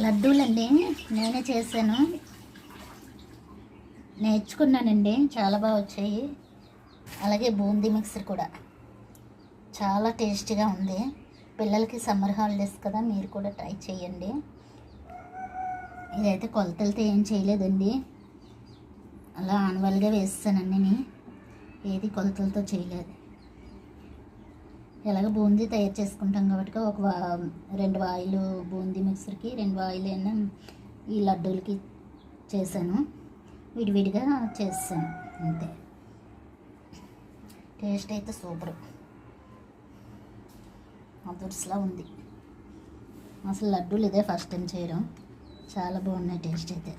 లడ్డూలండి నేనే చేశాను, నేర్చుకున్నానండి, చాలా బాగా వచ్చాయి. అలాగే బూందీ మిక్సర్ కూడా చాలా టేస్టీగా ఉంది. పిల్లలకి సమ్మర్ హాలిడేస్ కదా, మీరు కూడా ట్రై చేయండి. ఇదైతే కొలతలతో ఏం చేయలేదండి, అలా ఆనవాలుగా వేస్తాను అన్నీ, ఏది కొలతలతో చేయలేదు. ఎలాగ బూందీ తయారు చేసుకుంటాం కాబట్టి ఒక 2 వాయిలు బూందీ మిక్సర్కి, 2 వాయిలు అయినా ఈ లడ్డూలకి చేశాను. విడివిడిగా చేస్తాను అంతే. టేస్ట్ అయితే సూపర్, అదుర్స్లా ఉంది. అసలు లడ్డూలు ఇదే ఫస్ట్ టైం చేయడం, చాలా బాగున్నాయి టేస్ట్ అయితే.